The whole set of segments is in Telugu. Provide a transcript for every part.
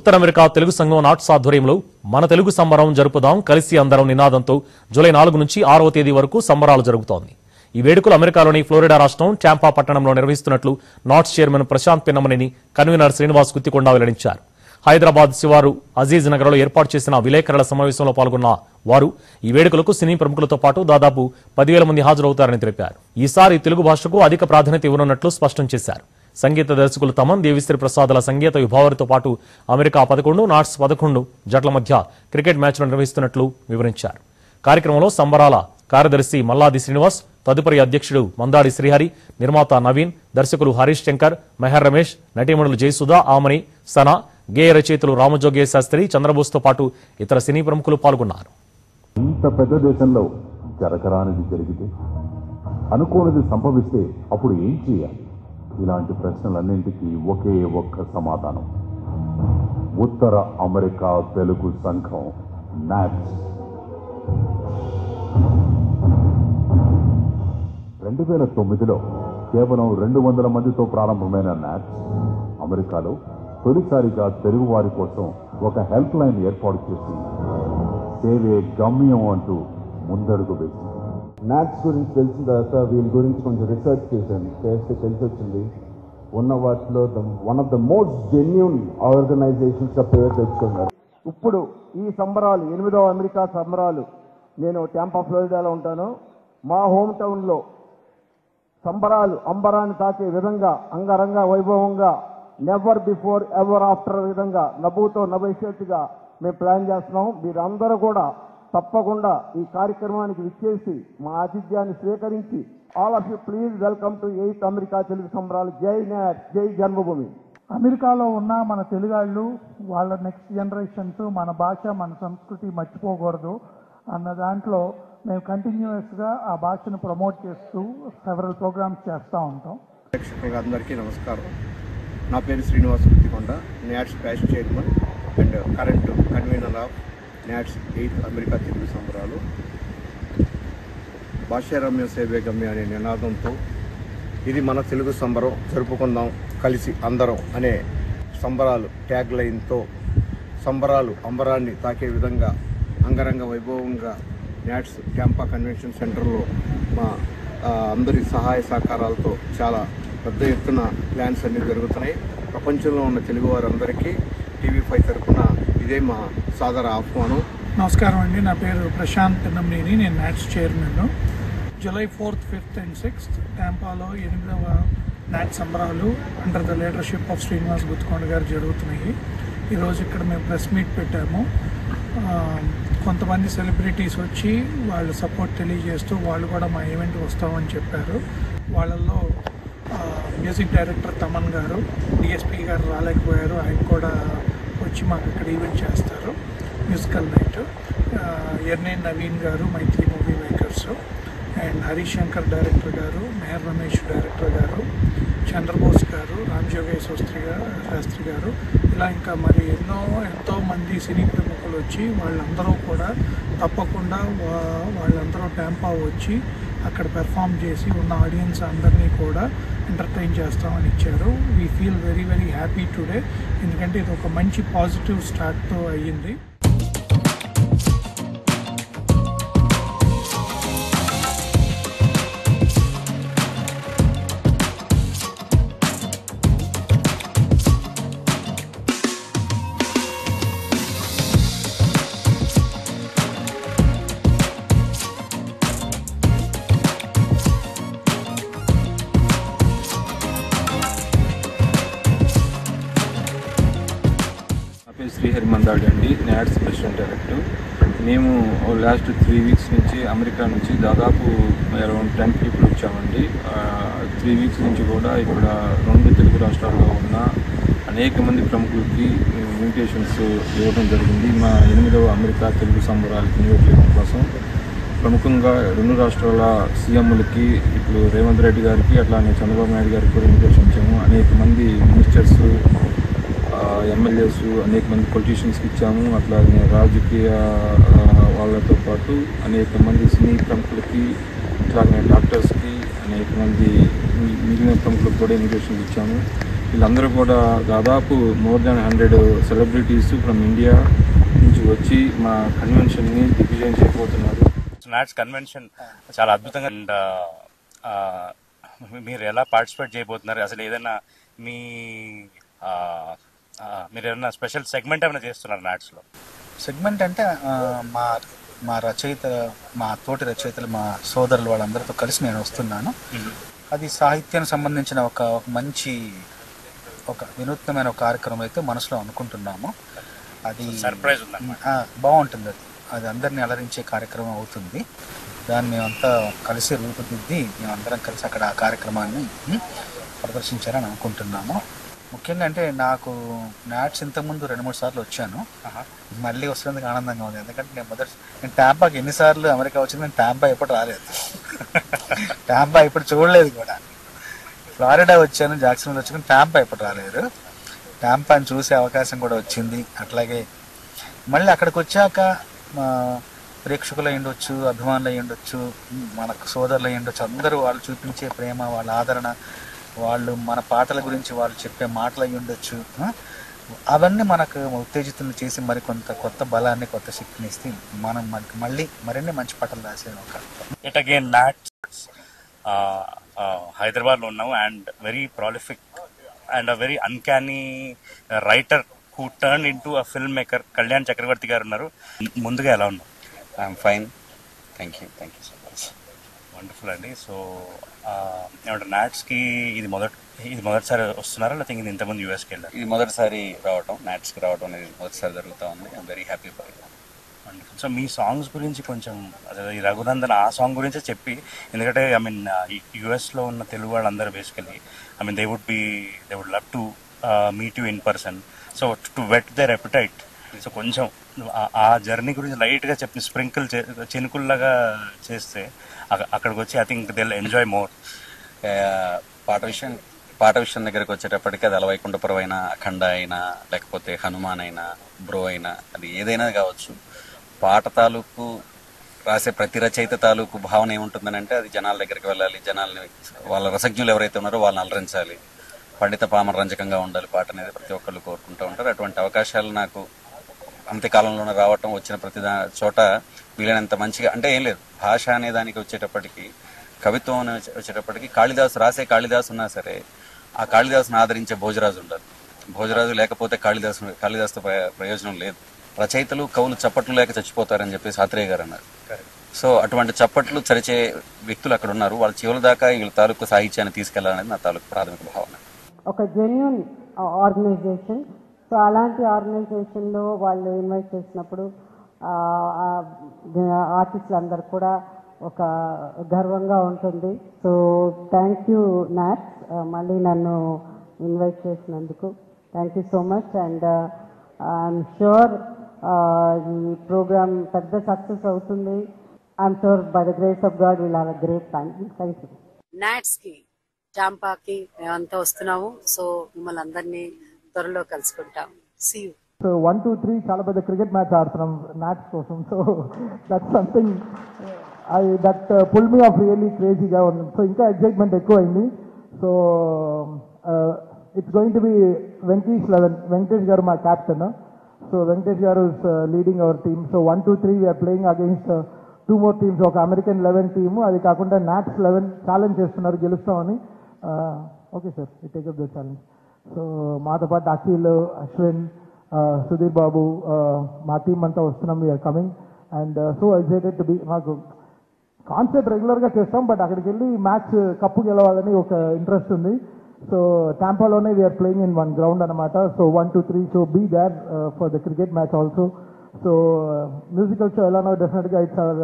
ఉత్తర అమెరికా తెలుగు సంఘం నాట్స్ ఆధ్వర్యంలో మన తెలుగు సంబరం జరుపుదాం కలిసి అందరం నినాదంతో జూలై 4 నుంచి 6వ తేదీ వరకు సంబరాలు జరుగుతోంది. ఈ వేడుకలు అమెరికాలోని ఫ్లోరిడా రాష్ట్రం టాంపా పట్టణంలో నిర్వహిస్తున్నట్లు NATS chairman Prashant Pinnamaneni, convener Srinivas Guthikonda వెల్లడించారు. హైదరాబాద్ శివారు అజీజ్ నగర్లో ఏర్పాటు చేసిన విలేకరుల సమావేశంలో పాల్గొన్న వారు ఈ వేడుకలకు సినీ ప్రముఖులతో పాటు దాదాపు 10,000 మంది హాజరవుతారని తెలిపారు. ఈసారి తెలుగు భాషకు అధిక ప్రాధాన్యత ఇవ్వనున్నట్లు స్పష్టం చేశారు. సంగీత దర్శకులు తమన్, దేవిశ్రీ ప్రసాద్ల సంగీత విభావరితో పాటు అమెరికా 11, నాట్స్ 11 జట్ల మధ్య క్రికెట్ మ్యాచ్లు నిర్వహిస్తున్నట్లు వివరించారు. కార్యక్రమంలో సంబరాల కార్యదర్శి మల్లాది శ్రీనివాస్, తదుపరి అధ్యక్షుడు మందాడి శ్రీహరి, నిర్మాత నవీన్, దర్శకులు హరీష్ శంకర్, మెహర్ రమేష్, నటీమణులు జయసుధా, ఆమని, సనా, గేయ రచయితలు రామజోగే శాస్త్రి, చంద్రబోస్తో పాటు ఇతర సినీ ప్రముఖులు పాల్గొన్నారు. ఇంత పెద్ద దేశంలో జరగరానిది జరిగితే, అనుకోనిది సంభవిస్తే అప్పుడు ఏం చేయాలి? ఇలాంటి ప్రశ్నలన్నింటికీ ఒకే ఒక్క సమాధానం: ఉత్తర అమెరికా తెలుగు సంఘం నాట్స్. 2009లో కేవలం 200 మందితో ప్రారంభమైన నాట్స్ అమెరికాలో తొలిసారిగా తెలుగు వారి కోసం ఒక హెల్ప్ లైన్ ఏర్పాటు చేసి సేవే గమ్యం అంటూ ముందడుగు వేసింది. నాట్స్ గురించి తెలిసిన తర్వాత వీళ్ళ గురించి కొంచెం రీసెర్చ్ చేశాను. చేస్తే తెలిసి వచ్చింది ఉన్న వాటిలో one of the most genuine ఆర్గనైజేషన్స్గా పేరు తెచ్చుకున్నారు. ఇప్పుడు ఈ సంబరాలు 8వ అమెరికా సంబరాలు, నేను టాంపా ఫ్లోరిడాలో ఉంటాను. మా హోమ్ టౌన్లో సంబరాలు అంబరాన్ని తాకే విధంగా అంగరంగ వైభవంగా నెవర్ బిఫోర్ ఎవర్ ఆఫ్టర్ విధంగా నవ్వుతో నభవిష్యత్తుగా మేము ప్లాన్ చేస్తున్నాం. మీరందరూ కూడా తప్పకుండా ఈ కార్యక్రమానికి విచ్చేసి మా ఆతిథ్యాన్ని స్వీకరించి all of you please welcome to 8th America Telugu సంబరాలు. జై నాట్, జై జన్మభూమి. అమెరికాలో ఉన్న మన తెలుగాళ్ళు వాళ్ళ నెక్స్ట్ జనరేషన్స్ మన భాష మన సంస్కృతి మర్చిపోకూడదు అన్న దాంట్లో మేము కంటిన్యూస్గా ఆ భాషను ప్రమోట్ చేస్తూ సెవరల్ ప్రోగ్రామ్స్ చేస్తూ ఉంటాం. ప్రేక్షకులకు అందరికీ నమస్కారం. నా పేరు Srinivas Guthikonda, NATS past chairman and current convener of NATS 8th America Telugu సంబరాలు. భాషారమ్య సేవే గమ్య అనే నినాదంతో ఇది మన తెలుగు సంబరం జరుపుకుందాం కలిసి అందరం అనే సంబరాలు ట్యాగ్ లైన్తో సంబరాలు అంబరాన్ని తాకే విధంగా అంగరంగ వైభవంగా నాట్స్ టాంపా కన్వెన్షన్ సెంటర్లో మా అందరి సహాయ సహకారాలతో చాలా పెద్ద ఎత్తున ప్లాన్స్ అన్నీ జరుగుతున్నాయి. ప్రపంచంలో ఉన్న తెలుగు వారందరికీ TV5 తరఫున ఇదే మా సాదర ఆహ్వానం. నమస్కారం అండి, నా పేరు ప్రశాంత్ పిన్నమనేని, నేను NATS chairman. July 4th, 5th and 6th టాంపాలో 8వ నాట్స్ సంబరాలు under the leadership of Srinivas Guthikonda గారు జరుగుతున్నాయి. ఈరోజు ఇక్కడ మేము ప్రెస్ మీట్ పెట్టాము. కొంతమంది సెలబ్రిటీస్ వచ్చి వాళ్ళు సపోర్ట్ తెలియజేస్తూ వాళ్ళు కూడా మా ఈవెంట్ వస్తామని చెప్పారు. వాళ్ళల్లో మ్యూజిక్ డైరెక్టర్ తమన్ గారు, DSP గారు రాలేకపోయారు, ఆయన కూడా వచ్చి మాకు ఇక్కడ ఈవెంట్ చేస్తారు. Musical night Yerneni Naveen garu, Mythri movie makers, and Harish Shankar director garu, Meher Ramesh director గారు, చంద్రబోస్ గారు, రామజోగే శాస్త్రి గారు, ఇలా ఇంకా మరి ఎంతో మంది సినీ ప్రముఖులు వచ్చి వాళ్ళందరూ కూడా తప్పకుండా వాళ్ళందరూ టాంపా వచ్చి అక్కడ పెర్ఫామ్ చేసి ఉన్న ఆడియన్స్ అందరినీ కూడా ఎంటర్టైన్ చేస్తామని ఇచ్చారు. We feel very very happy today, ఎందుకంటే ఇది ఒక మంచి పాజిటివ్ స్టార్ట్తో అయ్యింది. శ్రీహరి మందాడి అండి, నాట్స్ ప్రెసిడెంట్ డైరెక్టర్. మేము లాస్ట్ 3 weeks నుంచి అమెరికా నుంచి దాదాపు అరౌండ్ 10 people వచ్చామండి. 3 weeks నుంచి కూడా ఇక్కడ 2 తెలుగు రాష్ట్రాల్లో ఉన్న అనేక మంది ప్రముఖులకి ఇన్విటేషన్స్ ఇవ్వడం జరిగింది. మా 8వ అమెరికా తెలుగు సంబరాలకి ఇన్వైట్ చేయడం కోసం ప్రముఖంగా 2 రాష్ట్రాల సీఎంలకి, ఇప్పుడు రేవంత్ రెడ్డి గారికి అట్లానే చంద్రబాబు నాయుడు గారికి కూడా ఇన్విటేషన్ ఇచ్చాము. అనేక మంది మినిస్టర్స్, MLAs, అనేక మంది పొలిటీషియన్స్కి ఇచ్చాము. అట్లాగే రాజకీయ వాళ్ళతో పాటు అనేక మంది సినీ ప్రముఖులకి, అట్లాగే డాక్టర్స్కి, అనేక మంది మిగిలిన ప్రముఖులకు కూడా ఇన్విటేషన్స్ ఇచ్చాము. వీళ్ళందరూ కూడా దాదాపు more than 100 celebrities from India నుంచి వచ్చి మా కన్వెన్షన్ని దిగ్విజయం చేయబోతున్నారు. నాట్స్ కన్వెన్షన్ చాలా అద్భుతంగా అండ్ మీరు ఎలా పార్టిసిపేట్ చేయబోతున్నారు, అసలు ఏదైనా మీరు ఏదైనా స్పెషల్ సెగ్మెంట్ ఏమైనా చేస్తున్నారు నాట్స్లో? సెగ్మెంట్ అంటే మా రచయిత, మా తోటి రచయితలు, మా సోదరులు వాళ్ళందరితో కలిసి నేను వస్తున్నాను. అది సాహిత్యానికి సంబంధించిన ఒక మంచి వినూత్నమైన ఒక కార్యక్రమం అయితే మనసులో అనుకుంటున్నాము. అది సర్ప్రైజ్ బాగుంటుంది. అది అందరినీ అలరించే కార్యక్రమం అవుతుంది. దాన్ని మేమంతా కలిసి రూపుదిద్ది మేమందరం కలిసి అక్కడ ఆ కార్యక్రమాన్ని ప్రదర్శించాలని అనుకుంటున్నాము. ముఖ్యంగా అంటే నాకు నాట్స్ ఇంతకుముందు 2-3 సార్లు వచ్చాను. మళ్ళీ వస్తున్నందుకు ఆనందంగా ఉంది. ఎందుకంటే నేను టాంపాకి ఎన్నిసార్లు అమెరికా వచ్చింది, నేను టాంపా ఎప్పుడు రాలేదు. టాంపా ఇప్పుడు చూడలేదు కూడా. ఫ్లారిడా వచ్చాను, జాక్సన్విల్ వచ్చాను, టాంపా ఎప్పుడు రాలేదు. టాంపాని చూసే అవకాశం కూడా వచ్చింది. అట్లాగే మళ్ళీ అక్కడికి వచ్చాక ప్రేక్షకులు అయి ఉండొచ్చు, అభిమానులు అయి ఉండొచ్చు, మనకు సోదరులు అయి ఉండొచ్చు, అందరూ వాళ్ళు చూపించే ప్రేమ, వాళ్ళ ఆదరణ, వాళ్ళు మన పాటల గురించి వాళ్ళు చెప్పే మాటలు అయి ఉండొచ్చు, అవన్నీ మనకు ఉత్తేజితులు చేసి మరికొంత కొత్త బలాన్ని, కొత్త శక్తిని ఇస్తే మనం మనకి మళ్ళీ మరిన్ని మంచి పాటలు రాసే ఒక ఇట్ అగైన్ నాట్స్ హైదరాబాద్లో ఉన్నాము and very prolific and a very uncanny writer who turn into a film maker Kalyan Chakravarthi garu ఉన్నారు. ముందుగా ఎలా ఉన్నాం? I'm fine, thank you so much. Wonderful అండి. సో ఏమంటారు, నాట్స్కి ఇది మొదటిసారి వస్తున్నారా, లేకపోతే ఇది ఇంతకుముందు యూఎస్కి వెళ్ళారు? ఇది మొదటిసారి రావటం, నాట్స్కి రావటం అనేది మొదటిసారి జరుగుతూ ఉంది. I'm very happy for it. Wonderful. So me songs గురించి కొంచెం, అదే ఈ రఘునందన్ ఆ సాంగ్ గురించే చెప్పి, ఎందుకంటే ఐ మీన్ యుఎస్లో ఉన్న తెలుగు వాళ్ళందరూ basically I mean they would love to meet you in person. So to whet their appetite, so కొంచెం ఆ జర్నీ గురించి లైట్గా చెప్పి స్ప్రింకిల్ చినుకుల్లాగా చేస్తే అక్కడికి వచ్చి I think they will enjoy more. పాట విషయం దగ్గరికి వచ్చేటప్పటికి అది అలవైకుంఠపురం అయినా, అఖండ అయినా, లేకపోతే హనుమాన్ అయినా, బ్రో అయినా, అది ఏదైనా కావచ్చు. పాట తాలూకు రాసే ప్రతి రచయిత తాలూకు భావన ఏముంటుందని అంటే అది జనాల దగ్గరికి వెళ్ళాలి, జనాల్ని, వాళ్ళ రసజ్ఞులు ఎవరైతే ఉన్నారో వాళ్ళని అలరించాలి, పండిత పామర రంజకంగా ఉండాలి పాట అనేది ప్రతి ఒక్కళ్ళు కోరుకుంటూ ఉంటారు. అటువంటి అవకాశాలు నాకు అంత్యకాలంలోనే రావటం, వచ్చిన ప్రతి చోట వీలైనంత మంచిగా, అంటే ఏం లేదు, భాష అనే దానికి వచ్చేటప్పటికి, కవిత్వం అని వచ్చేటప్పటికి కాళిదాసు రాసే కాళిదాసు ఉన్నా సరే ఆ కాళిదాసును ఆదరించే భోజరాజు ఉండాలి. భోజరాజు లేకపోతే కాళిదాసుతో ప్రయోజనం లేదు. రచయితలు, కవులు చప్పట్లు లేక చచ్చిపోతారని చెప్పేసి ఆత్రేయ గారు అన్నారు. సో అటువంటి చప్పట్లు చరిచే వ్యక్తులు అక్కడ ఉన్నారు. వాళ్ళ చివరి దాకా వీళ్ళ తాలూకు సాహిత్యాన్ని తీసుకెళ్లాలనేది నా తాలూకు ప్రాథమిక భావన. ఒక జెన్యూన్ ఆర్గనైజేషన్. సో అలాంటి ఆర్గనైజేషన్లో వాళ్ళు ఇన్వైట్ చేసినప్పుడు ఆర్టిస్టులు అందరు కూడా ఒక గర్వంగా ఉంటుంది. సో థ్యాంక్ యూ నాట్స్, మళ్ళీ నన్ను ఇన్వైట్ చేసినందుకు thank you so much. And I'm sure ఈ ప్రోగ్రామ్ పెద్ద సక్సెస్ అవుతుంది. I'm sure by the grace of God will have a great time. Thank you. నాట్స్కి, చాంపాకి మేమంతా వస్తున్నాము. సో మిమ్మల్ని అందరినీ త్వరలో కలుసుకుంటాం. See you. సో 1, 2, 3 చాలా పెద్ద క్రికెట్ మ్యాచ్ ఆడుతున్నాం నాట్స్ కోసం. So that something that pull me off really క్రేజీగా ఉంది. సో ఇంకా ఎగ్జైట్మెంట్ ఎక్కువ అయింది. So it's going to be Venkatesh garu మా captain. So Venkatesh garu is leading our team. So 1, 2, 3 we're playing against 2 more teams. ఒక అమెరికన్ 11 టీము, అది కాకుండా నాట్స్ 11 ఛాలెంజ్ చేస్తున్నారు గెలుస్తామని. Okay sir, it take up the challenge. So మాతో పాటు అఖిల్, అశ్విన్, సుధీర్ బాబు, మా టీం అంతా వస్తున్నాం. We are coming and so excited to be. మాకు కాన్సర్ట్ రెగ్యులర్గా చేస్తాం, బట్ అక్కడికి వెళ్ళి మ్యాచ్ కప్పు గెలవాలని ఒక ఇంట్రెస్ట్ ఉంది. సో టాంపాలోనే వీఆర్ ప్లేయింగ్ ఇన్ 1 ground అనమాట. So 1, 2, 3 so be there for the cricket match also. So musical show ఎలానో డెఫినెట్గా ఇట్స్ అవర్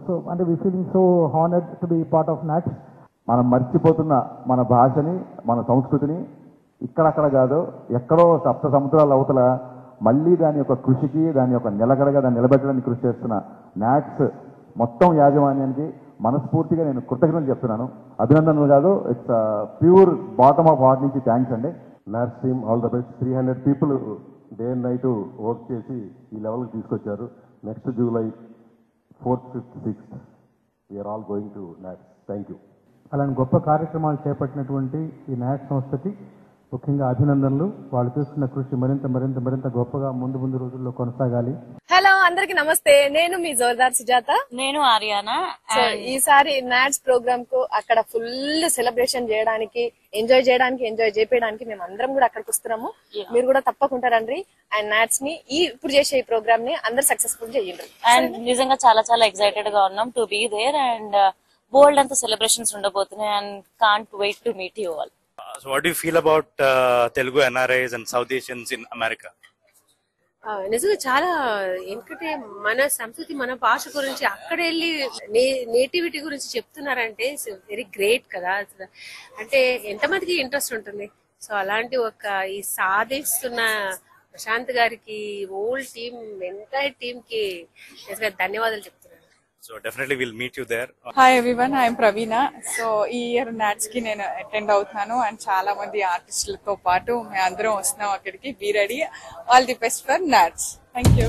సో అంటే we feeling so honoured to be part of NATS. మనం మర్చిపోతున్న మన భాషని, మన సంస్కృతిని ఇక్కడక్కడ కాదు, ఎక్కడో సప్త సముద్రాల అవతల మళ్ళీ దాని యొక్క కృషికి, దాని యొక్క నిలకడగా దాన్ని నిలబెట్టడానికి కృషి చేస్తున్న నాట్స్ మొత్తం యాజమాన్యానికి మనస్ఫూర్తిగా నేను కృతజ్ఞతలు చెప్తున్నాను. అభినందనలు కాదు, it's pure bottom of heart నుంచి థ్యాంక్స్ అండి. NATS team all the best. 300 people day and night work చేసి ఈ లెవెల్కి తీసుకొచ్చారు. Next July 4th, 5th, 6th we are all going to NATS. Thank you. అలాంటి గొప్ప కార్యక్రమాలు చేపట్టినటువంటి ఈ నాట్స్ సంస్థకి ముఖ్యంగా అభినందనలు. వాళ్ళు చేస్తున్న కృషి మరింత గొప్పగా ముందు రోజుల్లో కొనసాగాలి. హలో, అందరికి నమస్తే. నేను మీ జోర్దార్ సుజాత. నేను ఆర్యానా. సో ఈసారి నాట్స్ ప్రోగ్రామ్ కు అక్కడ ఫుల్ సెలబ్రేషన్ చేయడానికి, ఎంజాయ్ చేయడానికి మేము అందరం కూడా అక్కడికి వస్తున్నాము. మీరు కూడా తప్పకుండా రండి. అండ్ నాట్స్ ని ఇప్పుడు చేసే ఈ ప్రోగ్రామ్ ని అందరు సక్సెస్ఫుల్ చేయండి. అండ్ నిజంగా చాలా ఎక్సైటెడ్ గా ఉన్నాం టు బీ దేర్. అండ్ బోల్డ్ అంత సెలబ్రేషన్స్ ఉండబోతున్నాయి. And can't wait to meet you all. So what do you feel about Telugu NRIs and South Asians in America? నిజంగా చాలా, ఎందుకంటే మన సంస్కృతి, మన భాష గురించి అక్కడ వెళ్ళి నేటివిటీ గురించి చెప్తున్నారంటే వెరీ గ్రేట్ కదా. అంటే ఎంతమందికి ఇంట్రెస్ట్ ఉంటుంది. సో అలాంటి ఈ సాధిస్తున్న ప్రశాంత్ గారికి, ఓల్ టీమ్, ఎంటైర్ టీమ్ కి నిజంగా ధన్యవాదాలు చెప్తున్నాను. So definitely we'll meet you there. Hi everyone, I'm Praveena. So ఈ ఇయర్ నాట్స్ కి నేను అటెండ్ అవుతున్నాను. అండ్ చాలా మంది ఆర్టిస్టులతో పాటు మేము అందరం వస్తున్నాం అక్కడికి. Be ready. All the best for NATS. Thank you.